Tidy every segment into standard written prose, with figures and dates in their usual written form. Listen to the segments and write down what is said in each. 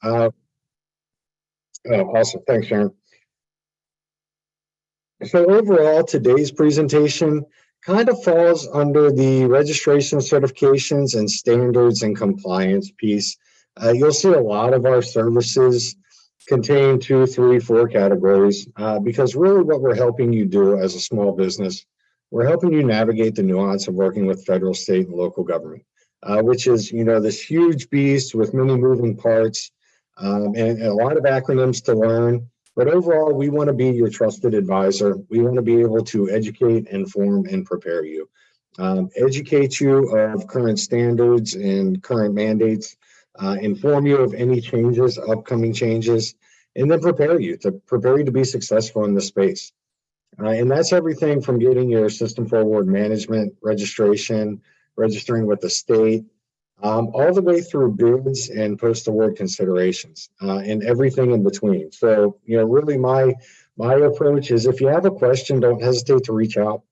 Uh, Awesome. Thanks, Sharon. So overall, today's presentation kind of falls under the registration, certifications, and standards and compliance piece. You'll see a lot of our services contain 2, 3, 4 categories because really what we're helping you do as a small business, we're helping you navigate the nuance of working with federal, state, and local government, which is, this huge beast with many moving parts and a lot of acronyms to learn. But overall, we want to be your trusted advisor. We want to be able to educate, inform, and prepare you. Educate you of current standards and current mandates, inform you of any changes, upcoming changes, and then prepare you to be successful in the space. And that's everything from getting your system for award management registration, registering with the state, all the way through bids and post-award considerations, and everything in between. So, really my approach is if you have a question, don't hesitate to reach out.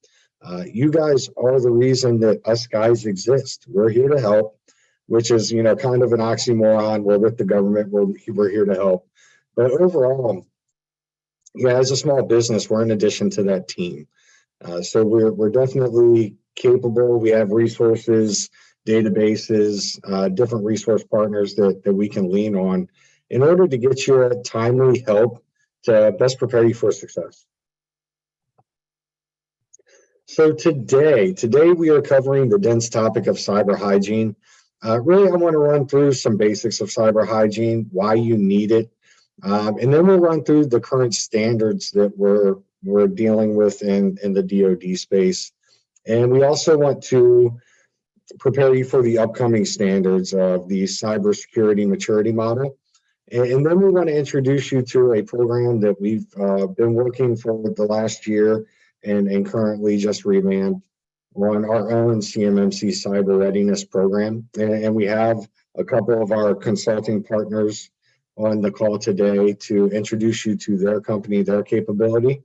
You guys are the reason that us guys exist. We're here to help, which is, kind of an oxymoron. We're with the government, we're here to help. But overall, as a small business, we're in addition to that team. So we're definitely capable. We have resources, databases, different resource partners that we can lean on in order to get you timely help to best prepare you for success. So today we are covering the dense topic of cyber hygiene. Really, I want to run through some basics of cyber hygiene, why you need it, and then we'll run through the current standards that we're dealing with in the DoD space. And we also want to prepare you for the upcoming standards of the cybersecurity maturity model. And then we want to introduce you to a program that we've been working for the last year and currently just revamped on our own CMMC cyber readiness program. And we have a couple of our consulting partners on the call today to introduce you to their company, their capability,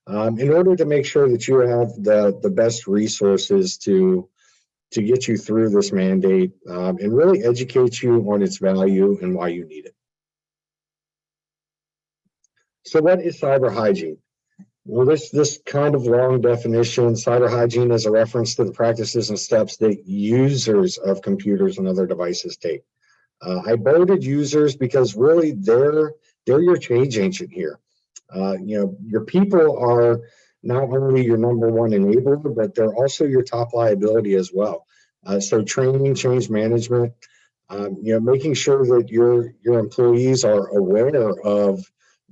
in order to make sure that you have the best resources to get you through this mandate and really educate you on its value and why you need it. So what is cyber hygiene? Well, this kind of long definition, cyber hygiene is a reference to the practices and steps that users of computers and other devices take. I bolded users because really they're your change agent here. Your people are not only your number one enabler, but they're also your top liability as well. So training, change management, making sure that your employees are aware of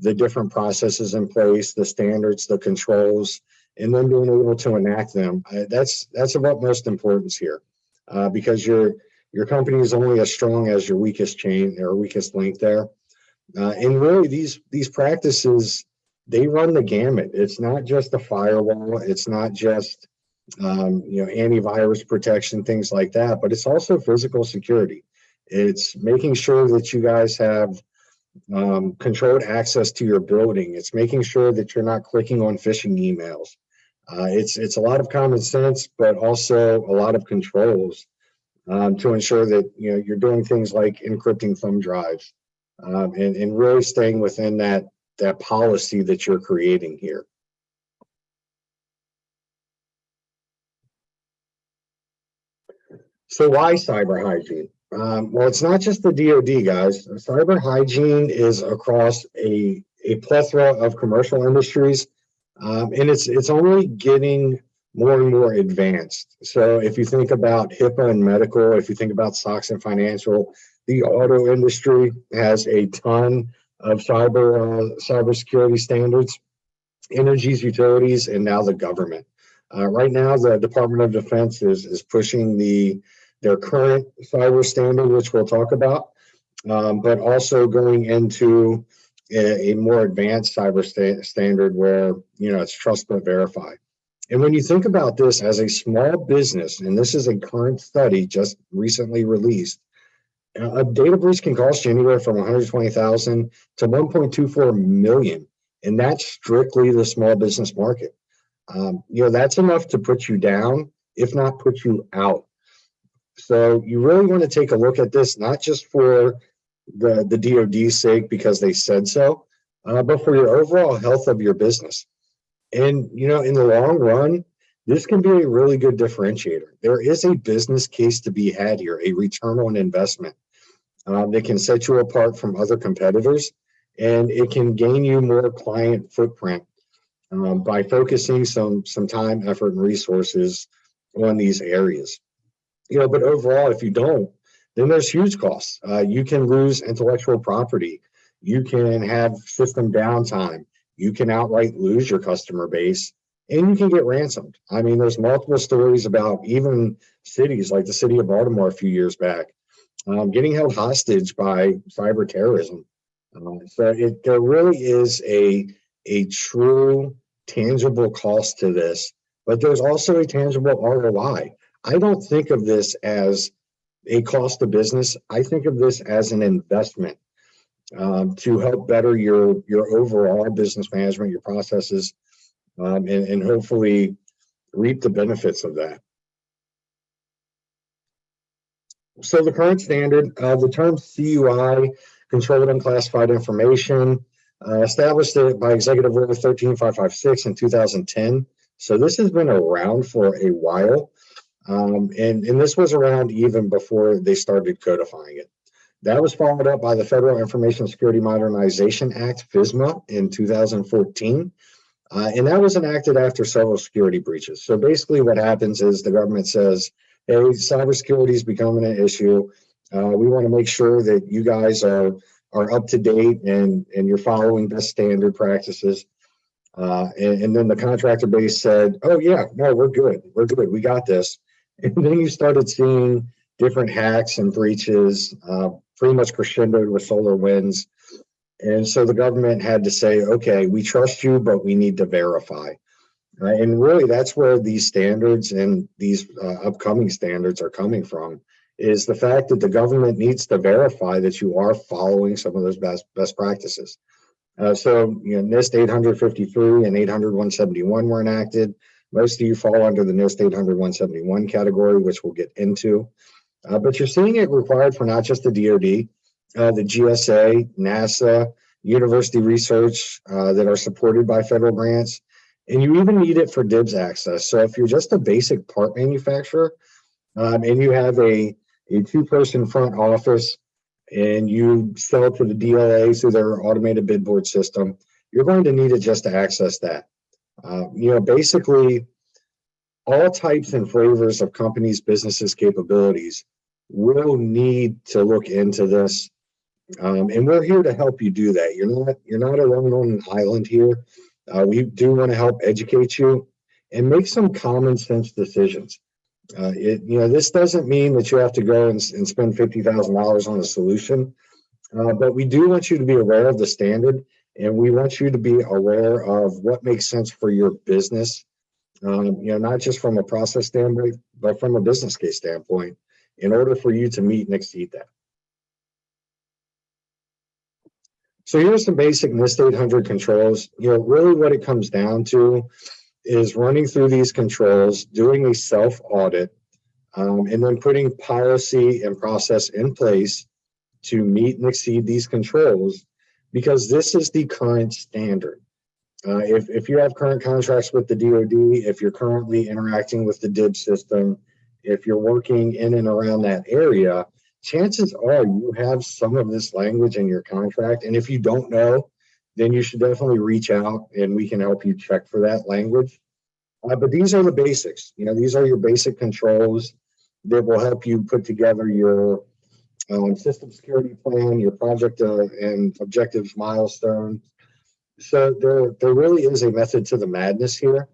the different processes in place, the standards, the controls, and then being able to enact them. That's of utmost importance here, because your company is only as strong as your weakest chain or weakest link there. And really, these practices, they run the gamut. It's not just a firewall. It's not just antivirus protection, things like that, but it's also physical security. It's making sure that you guys have controlled access to your building. It's making sure that you're not clicking on phishing emails. It's a lot of common sense, but also a lot of controls to ensure that you're doing things like encrypting thumb drives and really staying within that policy that you're creating here. So why cyber hygiene? Well, it's not just the DoD, guys. Cyber hygiene is across a plethora of commercial industries, and it's only getting more and more advanced. So if you think about HIPAA and medical, if you think about SOX and financial, the auto industry has a ton of cybersecurity standards, energies, utilities, and now the government. Right now, the Department of Defense is pushing their current cyber standard, which we'll talk about, but also going into a more advanced cyber standard where it's trust but verify. And when you think about this as a small business, and this is a current study just recently released, a data breach can cost you anywhere from $120,000 to $1.24 million, and that's strictly the small business market. That's enough to put you down, if not put you out. So you really want to take a look at this, not just for the DoD's sake because they said so, but for your overall health of your business. And, in the long run, this can be a really good differentiator. There is a business case to be had here, a return on investment that can set you apart from other competitors, and it can gain you more client footprint by focusing some time, effort, and resources on these areas. But overall, if you don't, then there's huge costs. You can lose intellectual property. You can have system downtime. You can outright lose your customer base, and you can get ransomed. I mean, there's multiple stories about even cities like the city of Baltimore a few years back getting held hostage by cyber terrorism. So there really is a true tangible cost to this, but there's also a tangible ROI. I don't think of this as a cost of business. I think of this as an investment to help better your overall business management, your processes, and hopefully reap the benefits of that. So the current standard, the term CUI, Controlled Unclassified Information, established by Executive Order 13556 in 2010. So this has been around for a while, and this was around even before they started codifying it. That was followed up by the Federal Information Security Modernization Act, FISMA, in 2014. And that was enacted after several security breaches. So basically what happens is the government says, hey, cybersecurity is becoming an issue. We want to make sure that you guys are up to date and you're following best standard practices. And then the contractor base said, oh, yeah, no, we're good. We're good. We got this. And then you started seeing different hacks and breaches, pretty much crescendoed with SolarWinds. And so the government had to say, okay, we trust you, but we need to verify. And really, that's where these standards and these upcoming standards are coming from, is the fact that the government needs to verify that you are following some of those best practices. So, NIST 853 and 800-171 were enacted. Most of you fall under the NIST 800-171 category, which we'll get into. But you're seeing it required for not just the DoD, the GSA, NASA, university research that are supported by federal grants, and you even need it for DIBS access. So if you're just a basic part manufacturer and you have a two-person front office and you sell to the DLA through their automated bid board system, you're going to need it just to access that. Basically, all types and flavors of companies' businesses' capabilities will need to look into this. And we're here to help you do that. You're not alone on an island here. We do want to help educate you and make some common sense decisions. This doesn't mean that you have to go and spend $50,000 on a solution, but we do want you to be aware of the standard, and we want you to be aware of what makes sense for your business. Not just from a process standpoint, but from a business case standpoint, in order for you to meet and exceed that. So here's some basic NIST 800 controls. Really what it comes down to is running through these controls, doing a self-audit, and then putting policy and process in place to meet and exceed these controls, because this is the current standard. If you have current contracts with the DoD, if you're currently interacting with the DIB system, if you're working in and around that area, chances are you have some of this language in your contract. And if you don't know, then you should definitely reach out and we can help you check for that language. But these are the basics. These are your basic controls that will help you put together your system security plan, your project and objectives milestones. So there really is a method to the madness here,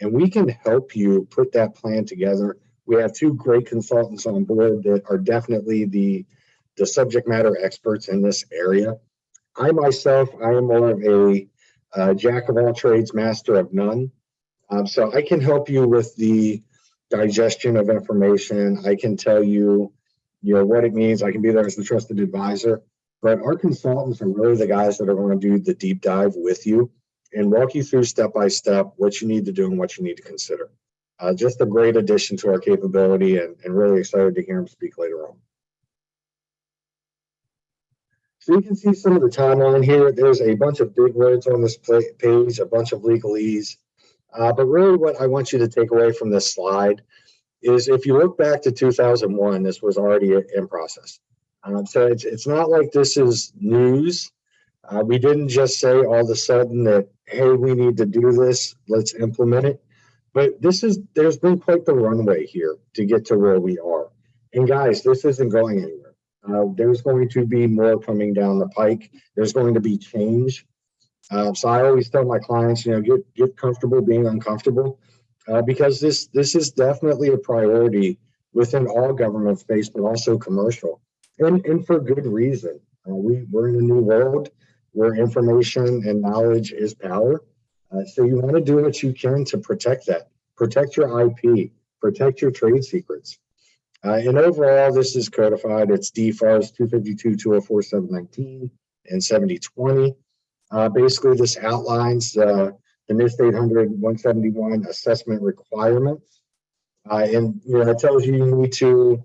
and we can help you put that plan together. We have two great consultants on board that are definitely the subject matter experts in this area. I myself, I am more of a jack of all trades, master of none. So I can help you with the digestion of information. I can tell you, what it means. I can be there as the trusted advisor. But our consultants are really the guys that are going to do the deep dive with you and walk you through step by step what you need to do and what you need to consider. Just a great addition to our capability, and really excited to hear him speak later on. So you can see some of the timeline here. There's a bunch of big words on this page, a bunch of legalese. But really what I want you to take away from this slide is if you look back to 2001, this was already in process. So it's not like this is news. We didn't just say all of a sudden that, hey, we need to do this, let's implement it. But there's been quite the runway here to get to where we are. And guys, this isn't going anywhere. There's going to be more coming down the pike. There's going to be change. So I always tell my clients, get comfortable being uncomfortable, because this is definitely a priority within all government space, but also commercial, and for good reason. We're in a new world where information and knowledge is power. So you want to do what you can to protect that, protect your IP, protect your trade secrets. And overall, this is codified. It's DFARS 252, 204, 719, and 7020. Basically, this outlines the NIST 800-171 assessment requirements. And it tells you need to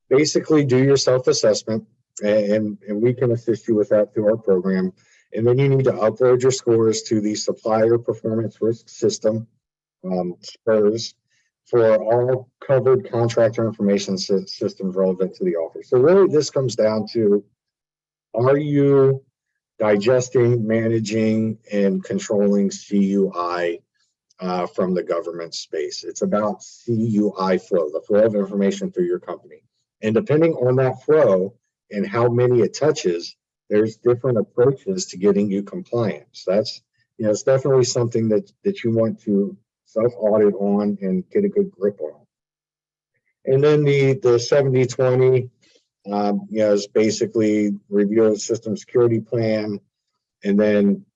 basically do your self-assessment, and we can assist you with that through our program. And then you need to upload your scores to the Supplier Performance Risk System, SPRS, for all covered contractor information systems relevant to the offer. So really this comes down to, are you digesting, managing, and controlling CUI from the government space? It's about CUI flow, the flow of information through your company. And depending on that flow and how many it touches, there's different approaches to getting you compliant. So that's, it's definitely something that you want to self-audit on and get a good grip on. And then the 7020 is basically review of the system security plan, and then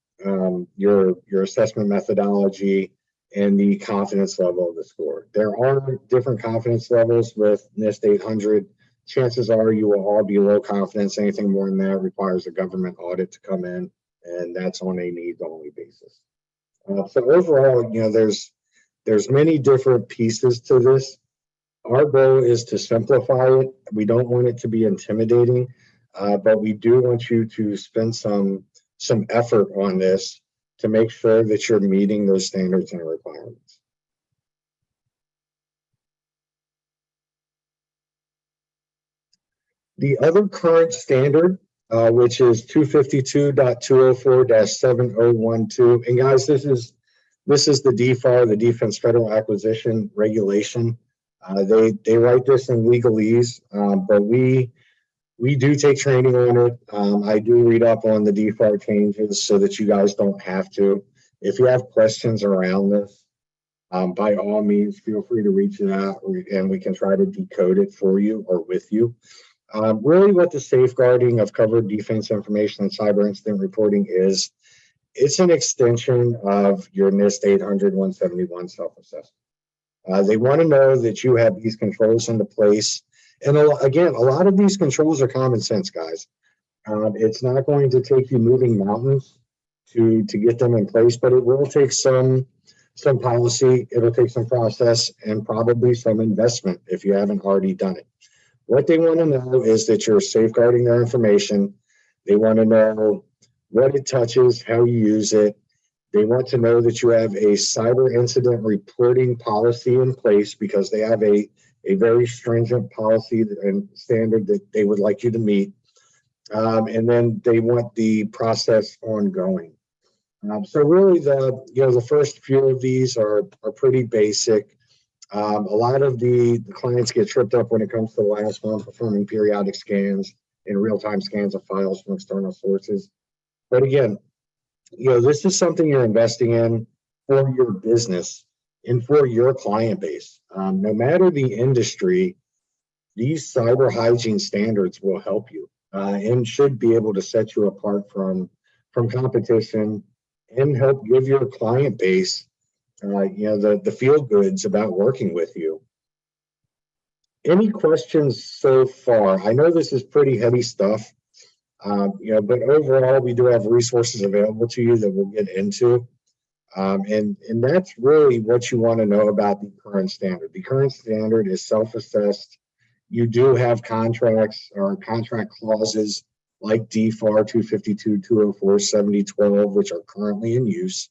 your assessment methodology and the confidence level of the score. There are different confidence levels with NIST 800. Chances are you will all be low confidence. Anything more than that requires a government audit to come in, and that's on a needs-only basis. So overall, there's many different pieces to this. Our goal is to simplify it. We don't want it to be intimidating, but we do want you to spend some effort on this to make sure that you're meeting those standards and requirements. The other current standard, which is 252.204-7012, and guys, this is the DFAR, the Defense Federal Acquisition Regulation. They write this in legalese, but we do take training on it. I do read up on the DFAR changes so that you guys don't have to. If you have questions around this, by all means, feel free to reach out, and we can try to decode it for you or with you. Really what the safeguarding of covered defense information and cyber incident reporting is, it's an extension of your NIST 800-171 self-assessment. They want to know that you have these controls into place. And again, a lot of these controls are common sense, guys. It's not going to take you moving mountains to get them in place, but it will take some policy, it'll take some process, and probably some investment if you haven't already done it. What they want to know is that you're safeguarding their information. They want to know what it touches, how you use it. They want to know that you have a cyber incident reporting policy in place, because they have a very stringent policy and standard that they would like you to meet. And then they want the process ongoing. So really the first few of these are pretty basic. A lot of the clients get tripped up when it comes to the last one, performing periodic scans and real-time scans of files from external sources. But again, this is something you're investing in for your business and for your client base. No matter the industry, these cyber hygiene standards will help you and should be able to set you apart from competition and help give your client base the feel goods about working with you. Any questions so far? I know this is pretty heavy stuff, but overall we do have resources available to you that we'll get into. And that's really what you want to know about the current standard. The current standard is self-assessed. You do have contracts or contract clauses like DFAR 252, 204, 7012, which are currently in use.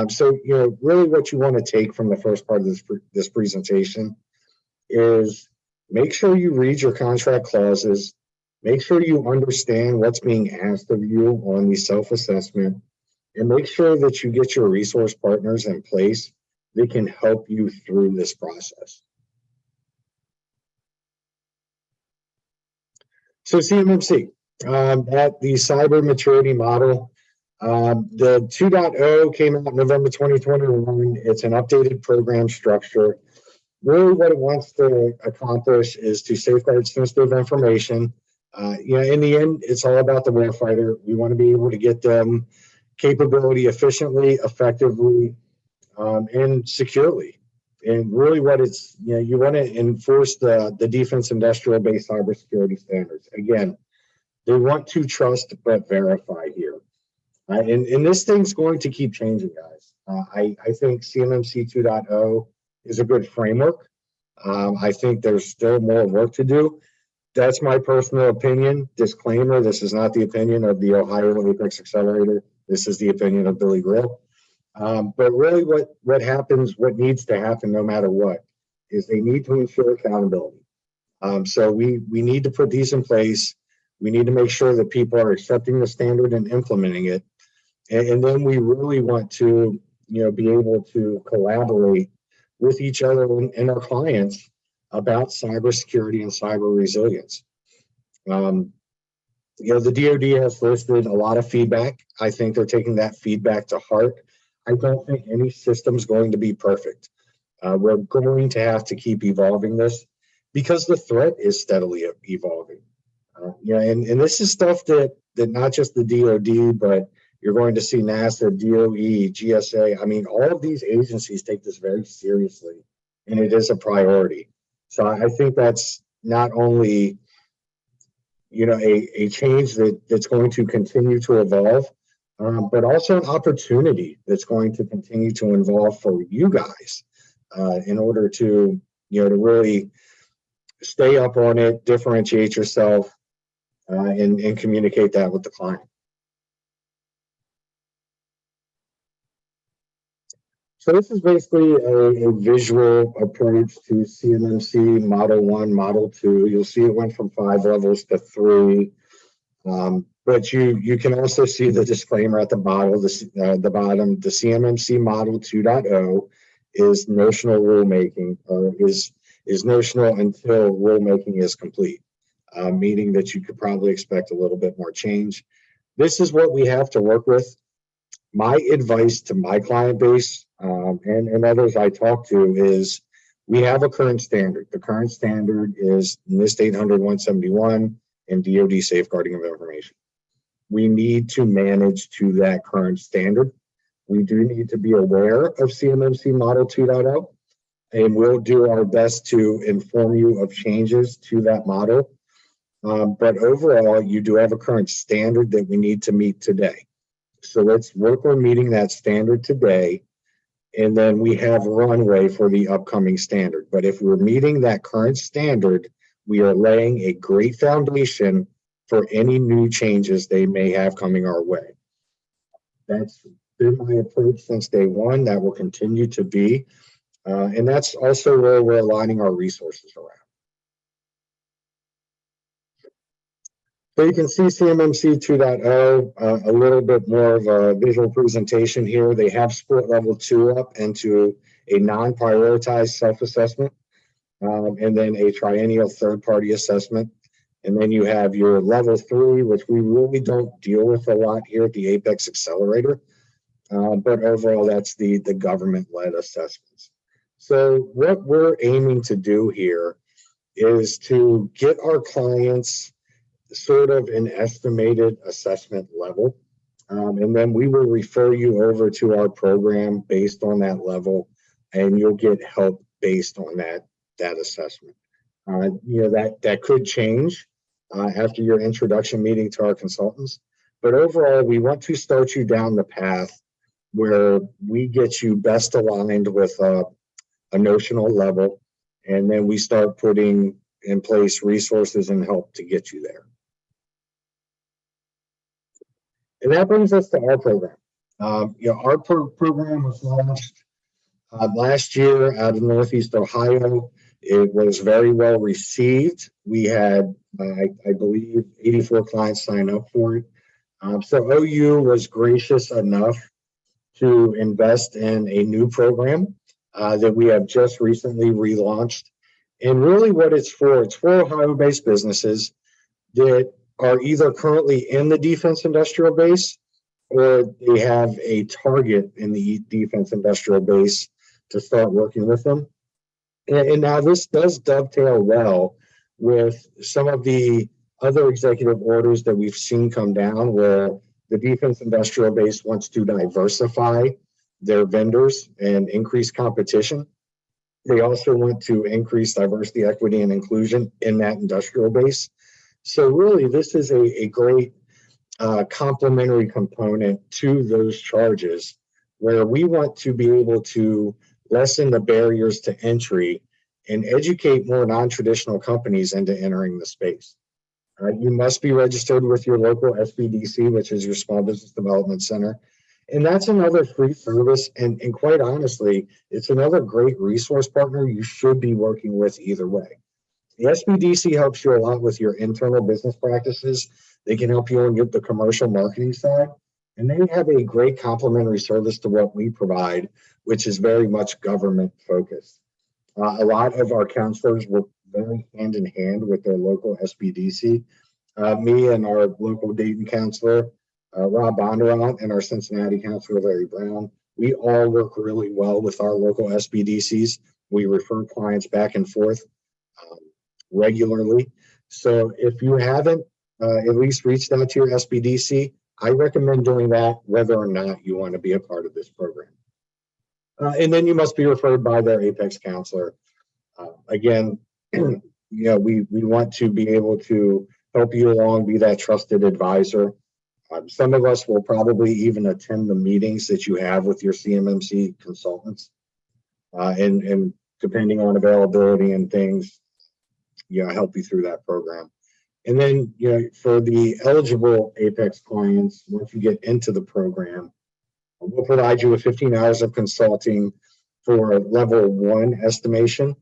So, really what you want to take from the first part of this presentation is make sure you read your contract clauses, make sure you understand what's being asked of you on the self-assessment, and make sure that you get your resource partners in place that can help you through this process. So CMMC, at the cyber maturity model, the 2.0 came out in November 2021. It's an updated program structure. Really what it wants to accomplish is to safeguard sensitive information. In the end, it's all about the warfighter. We want to be able to get them capability efficiently, effectively, and securely. And really what it's, you want to enforce the defense industrial based cybersecurity standards. Again, they want to trust but verify here. And this thing's going to keep changing, guys. I think CMMC 2.0 is a good framework. I think there's still more work to do. That's my personal opinion. Disclaimer, this is not the opinion of the Ohio APEX Accelerator. This is the opinion of Billy Grill. But really what happens, what needs to happen no matter what, is they need to ensure accountability. So we need to put these in place. We need to make sure that people are accepting the standard and implementing it. And then we really want to, be able to collaborate with each other and our clients about cybersecurity and cyber resilience. The DoD has listed a lot of feedback. I think they're taking that feedback to heart. I don't think any system's going to be perfect. We're going to have to keep evolving this because the threat is steadily evolving. And this is stuff that not just the DoD, but you're going to see NASA, DOE, GSA. I mean, all of these agencies take this very seriously, and it is a priority. So I think that's not only, a change that's going to continue to evolve, but also an opportunity that's going to continue to evolve for you guys in order to, to really stay up on it, differentiate yourself, and communicate that with the client. So this is basically a visual approach to CMMC Model 1, Model 2. You'll see it went from 5 levels to 3. But you can also see the disclaimer at the bottom. The CMMC Model 2.0 is notional rulemaking, or is notional until rulemaking is complete, meaning that you could probably expect a little bit more change. This is what we have to work with. My advice to my client base and others I talk to is we have a current standard. The current standard is NIST 800-171 and DoD Safeguarding of Information. We need to manage to that current standard. We do need to be aware of CMMC Model 2.0, and we'll do our best to inform you of changes to that model. But overall, you do have a current standard that we need to meet today. So let's work on meeting that standard today, and then we have runway for the upcoming standard. But if we're meeting that current standard, we are laying a great foundation for any new changes they may have coming our way. That's been my approach since day one. That will continue to be. And that's also where we're aligning our resources around. So you can see CMMC 2.0, a little bit more of a visual presentation here. They have split level 2 up into a non-prioritized self-assessment, and then a triennial third-party assessment. And then you have your level 3, which we really don't deal with a lot here at the APEX Accelerator. But overall, that's the government-led assessments. So what we're aiming to do here is to get our clients sort of an estimated assessment level. And then we will refer you over to our program based on that level, and you'll get help based on that assessment. That could change after your introduction meeting to our consultants. But overall, we want to start you down the path where we get you best aligned with a notional level, and then we start putting in place resources and help to get you there. And that brings us to our program. Our program was launched last year out of Northeast Ohio. It was very well received. We had, I believe, 84 clients sign up for it. So OU was gracious enough to invest in a new program that we have just recently relaunched. And really what it's for Ohio-based businesses that are either currently in the defense industrial base or they have a target in the defense industrial base to start working with them. And now this does dovetail well with some of the other executive orders that we've seen come down where the defense industrial base wants to diversify their vendors and increase competition. They also want to increase diversity, equity, and inclusion in that industrial base. So really, this is a great complementary component to those charges where we want to be able to lessen the barriers to entry and educate more non-traditional companies into entering the space. You must be registered with your local SBDC, which is your Small Business Development Center. And that's another free service. And quite honestly, it's another great resource partner you should be working with either way. The SBDC helps you a lot with your internal business practices. They can help you on the commercial marketing side. And they have a great complementary service to what we provide, which is very much government focused. A lot of our counselors work very hand in hand with their local SBDC. Me and our local Dayton counselor, Rob Bondurant, and our Cincinnati counselor, Larry Brown, we all work really well with our local SBDCs. We refer clients back and forth regularly. So if you haven't at least reached out to your SBDC, I recommend doing that whether or not you want to be a part of this program. And then you must be referred by their APEX counselor. Again, we want to be able to help you along, be that trusted advisor. Some of us will probably even attend the meetings that you have with your CMMC consultants. And depending on availability and things, help you through that program. And then, for the eligible APEX clients, once you get into the program, we'll provide you with 15 hours of consulting for level 1 estimation.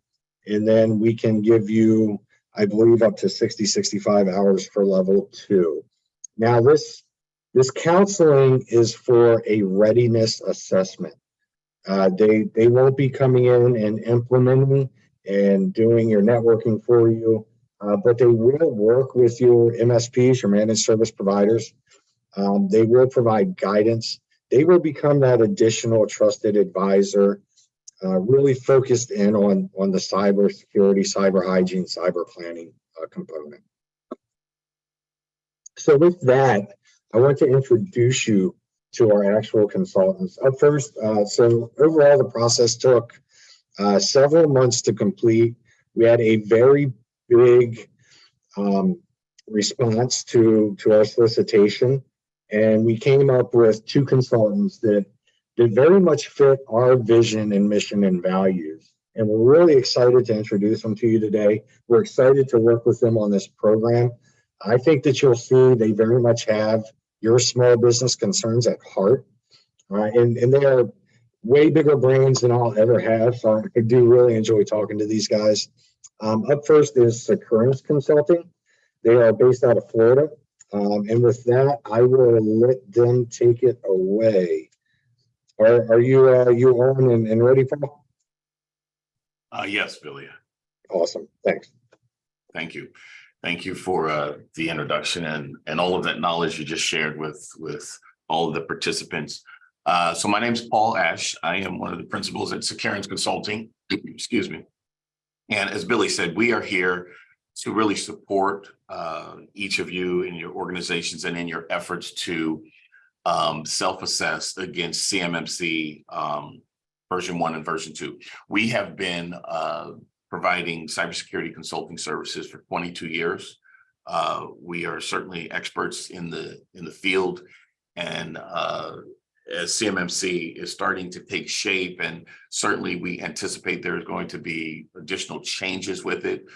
And then we can give you, I believe, up to 65 hours for level 2. Now, this counseling is for a readiness assessment. They won't be coming in and implementing and doing your networking for you, but they will work with your MSPs, your managed service providers. They will provide guidance. They will become that additional trusted advisor, really focused in on the cybersecurity, cyber hygiene, cyber planning component. So with that, I want to introduce you to our actual consultants. Up first, so overall, the process took several months to complete. We had a very big response to our solicitation. And we came up with 2 consultants that very much fit our vision and mission and values. And we're really excited to introduce them to you today. We're excited to work with them on this program. I think that you'll see they very much have your small business concerns at heart. And they are way bigger brains than I'll ever have. So I do really enjoy talking to these guys. Up first is Securance Consulting. They are based out of Florida. And with that, I will let them take it away. Are you on and ready, Paul? Yes, Billy. Awesome. Thanks. Thank you. Thank you for the introduction and all of that knowledge you just shared with all of the participants. So my name is Paul Ash. I am one of the principals at Securance Consulting. Excuse me. And as Billy said, we are here to really support each of you in your organizations and in your efforts to self-assess against CMMC version 1 and version 2. We have been providing cybersecurity consulting services for 22 years. We are certainly experts in the field, and as CMMC is starting to take shape, and certainly we anticipate there's going to be additional changes with it.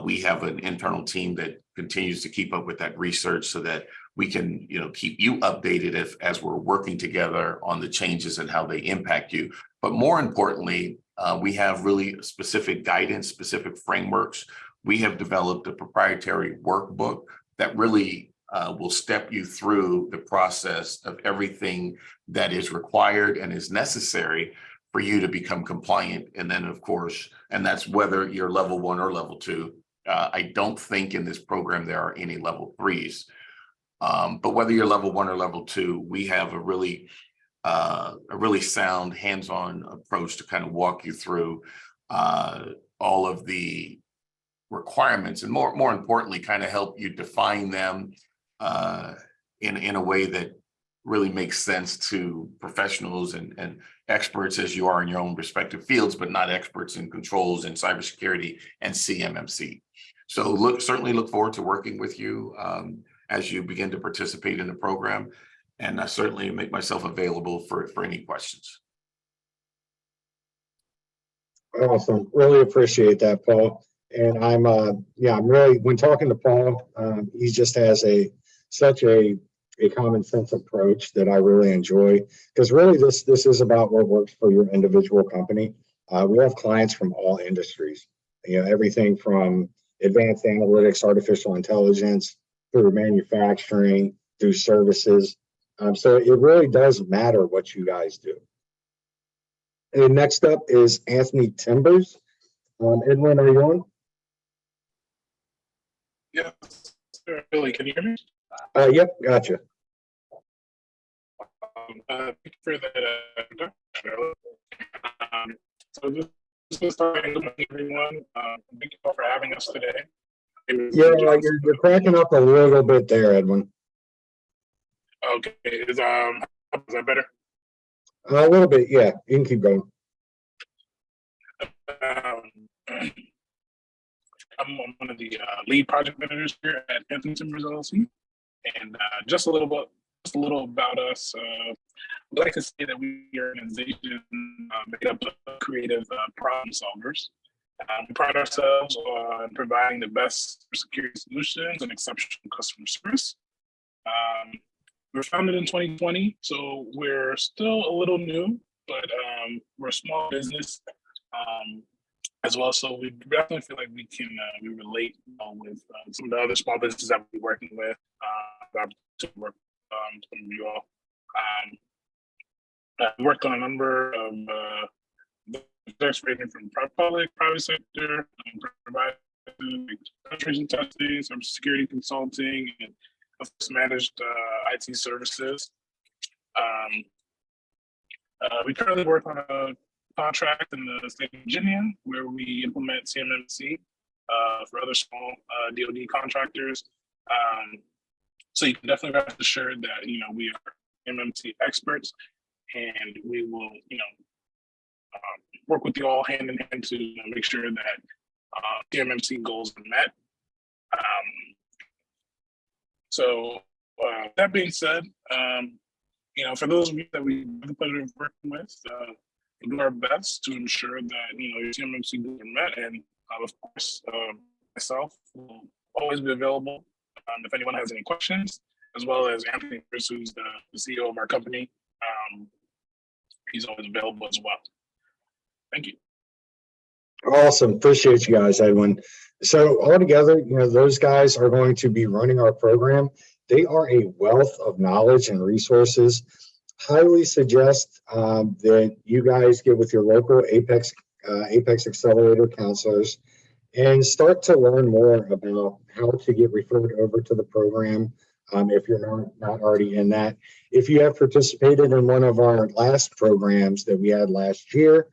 We have an internal team that continues to keep up with that research so that we can, keep you updated as we're working together on the changes and how they impact you. But more importantly, we have really specific guidance, specific frameworks. We have developed a proprietary workbook that really will step you through the process of everything that is required and is necessary for you to become compliant. And then, of course, and that's whether you're level 1 or level 2. I don't think in this program there are any level 3s. But whether you're level 1 or level 2, we have a really sound hands-on approach to kind of walk you through all of the requirements, and more importantly, kind of help you define them in a way that really makes sense to professionals and experts as you are in your own respective fields, but not experts in controls and cybersecurity and CMMC. So certainly look forward to working with you as you begin to participate in the program. And I certainly make myself available for any questions. Awesome. Really appreciate that, Paul. And I'm really, when talking to Paul, he just has such a common sense approach that I really enjoy, because really this is about what works for your individual company. We have clients from all industries, everything from advanced analytics, artificial intelligence, through manufacturing, through services. So it really does matter what you guys do. And next up is Anthony Timbers. Edwin, are you on? Yeah, Billy, can you hear me? Yep, gotcha. Thank you for that introduction. So this is starting everyone. Thank you all for having us today. Yeah, you're cracking up a little bit there, Edwin. Okay, is that better? A little bit, yeah. You can keep going. I'm one of the lead project managers here at Anthony Timbers LLC, and just a little about us. I'd like to say that we are an organization made up of creative problem solvers. We pride ourselves on providing the best security solutions and exceptional customer service. We were founded in 2020, so we're still a little new, but we're a small business as well. So we definitely feel like we can we relate with some of the other small businesses that we're working with. To work with some of you all. We worked on a number of projects ranging from public, private sector, providing penetration testing, cybersecurity consulting, and of course managed IT services. We currently work on a contract in the state of Virginia where we implement CMMC for other small DoD contractors. So you can definitely rest assured that we are MMC experts, and we will work with you all hand in hand to make sure that CMMC goals are met. So that being said, for those of you that we have the pleasure of working with, we'll do our best to ensure that your CMMC goals are met, and of course, myself will always be available if anyone has any questions, as well as Anthony, who's the CEO of our company. He's always available as well. Thank you. Awesome. Appreciate you guys, Edwin. So altogether, those guys are going to be running our program. They are a wealth of knowledge and resources. Highly suggest that you guys get with your local APEX Accelerator counselors and start to learn more about how to get referred over to the program if you're not already in that. If you have participated in one of our last programs that we had last year,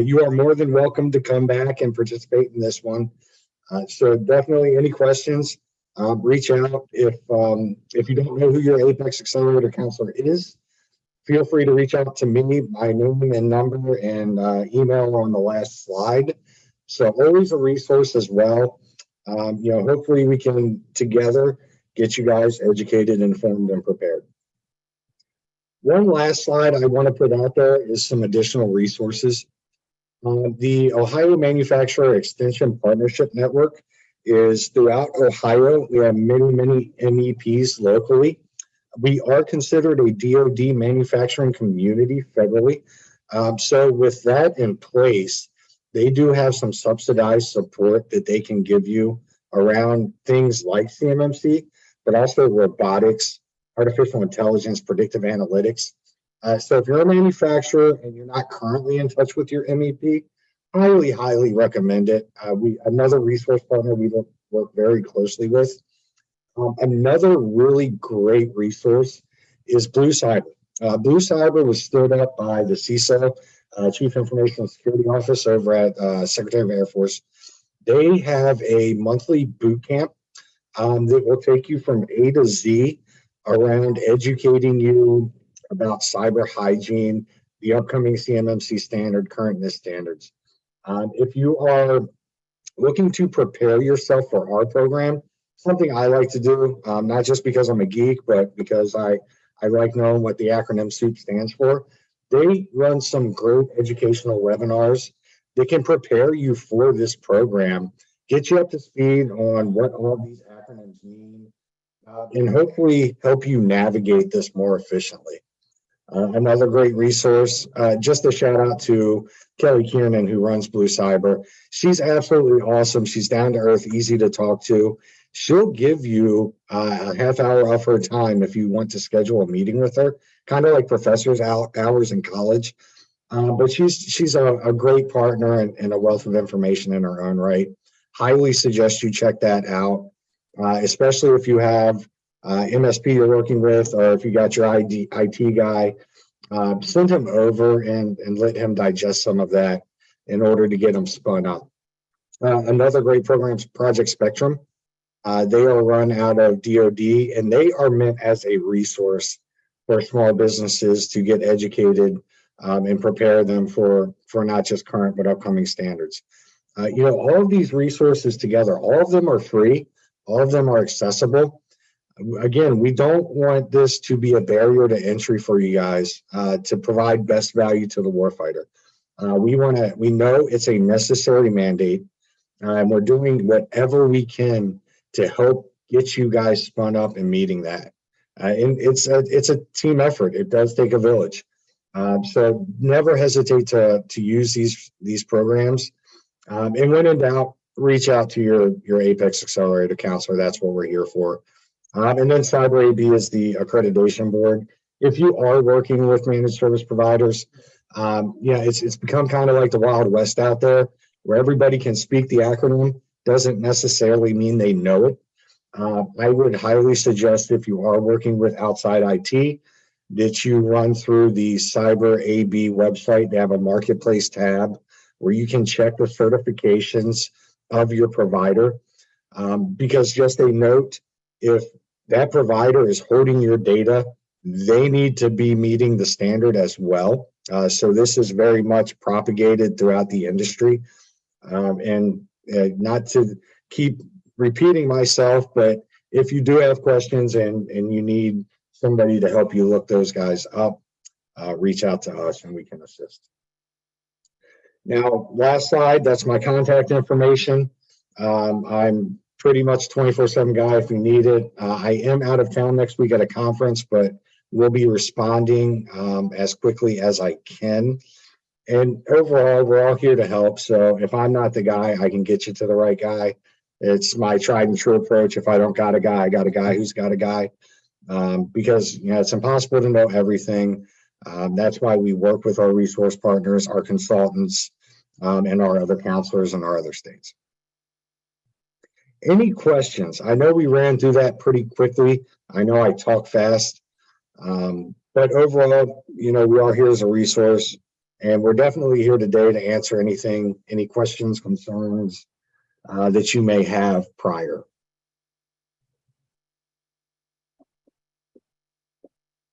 you are more than welcome to come back and participate in this one. So definitely any questions, reach out. If you don't know who your APEX Accelerator counselor is, feel free to reach out to me. My name and number and email on the last slide. So always a resource as well. Hopefully we can together get you guys educated, informed, and prepared. One last slide I want to put out there is some additional resources. The Ohio Manufacturer Extension Partnership Network is throughout Ohio, we have many MEPs locally. We are considered a DoD manufacturing community federally. So with that in place, they do have some subsidized support that they can give you around things like CMMC, but also robotics, artificial intelligence, predictive analytics. So if you're a manufacturer and you're not currently in touch with your MEP, highly recommend it. Another resource partner we work very closely with. Another really great resource is Blue Cyber. Blue Cyber was stood up by the CISO, Chief Information Security Office over at Secretary of Air Force. They have a monthly boot camp that will take you from A to Z around educating you about cyber hygiene, the upcoming CMMC standard, current NIST standards. If you are looking to prepare yourself for our program, something I like to do, not just because I'm a geek, but because I like knowing what the acronym SOUP stands for. They run some great educational webinars that can prepare you for this program, get you up to speed on what all these acronyms mean, and hopefully help you navigate this more efficiently. Another great resource, just a shout out to Kelly Kiernan, who runs Blue Cyber. She's absolutely awesome. She's down to earth, easy to talk to. She'll give you a half hour of her time if you want to schedule a meeting with her, kind of like professors' hours in college. But she's a great partner and a wealth of information in her own right. Highly suggest you check that out, especially if you have MSP you're working with, or if you got your IT guy. Send him over and let him digest some of that in order to get him spun up. Another great program is Project Spectrum. They are run out of DoD, and they are meant as a resource for small businesses to get educated and prepare them for not just current but upcoming standards. All of these resources together, all of them are free, all of them are accessible. Again, we don't want this to be a barrier to entry for you guys to provide best value to the warfighter. We know it's a necessary mandate, and we're doing whatever we can to help get you guys spun up and meeting that. And it's a team effort. It does take a village. So never hesitate to use these programs. And when in doubt, reach out to your APEX Accelerator counselor. That's what we're here for. And then Cyber AB is the accreditation board. If you are working with managed service providers, it's become kind of like the Wild West out there, where everybody can speak the acronym. Doesn't necessarily mean they know it. I would highly suggest, if you are working with outside IT, that you run through the Cyber AB website. They have a marketplace tab where you can check the certifications of your provider. Because just a note, if that provider is holding your data, they need to be meeting the standard as well. So this is very much propagated throughout the industry. And not to keep repeating myself, but if you do have questions and you need somebody to help you look those guys up, reach out to us and we can assist. Now, last slide, that's my contact information. I'm pretty much 24/7 guy if you need it. I am out of town next week at a conference, but we'll be responding as quickly as I can. And overall, we're all here to help. So if I'm not the guy, I can get you to the right guy. It's my tried and true approach. If I don't got a guy, I got a guy who's got a guy. Because it's impossible to know everything. That's why we work with our resource partners, our consultants, and our other counselors in our other states. Any questions? I know we ran through that pretty quickly. I know I talk fast, but overall, we are here as a resource, and we're definitely here today to answer any questions, concerns that you may have prior.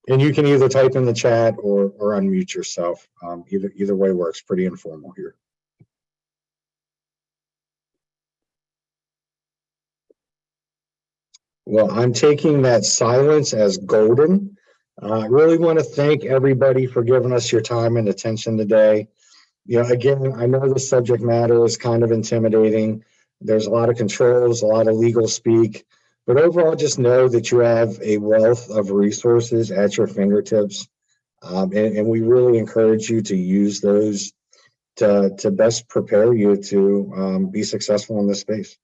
And you can either type in the chat or unmute yourself. Either way works. Pretty informal here. Well, I'm taking that silence as golden. I really want to thank everybody for giving us your time and attention today. Again, I know the subject matter is kind of intimidating, There's a lot of controls, a lot of legal speak, but overall, just know that you have a wealth of resources at your fingertips. And we really encourage you to use those to best prepare you to be successful in this space.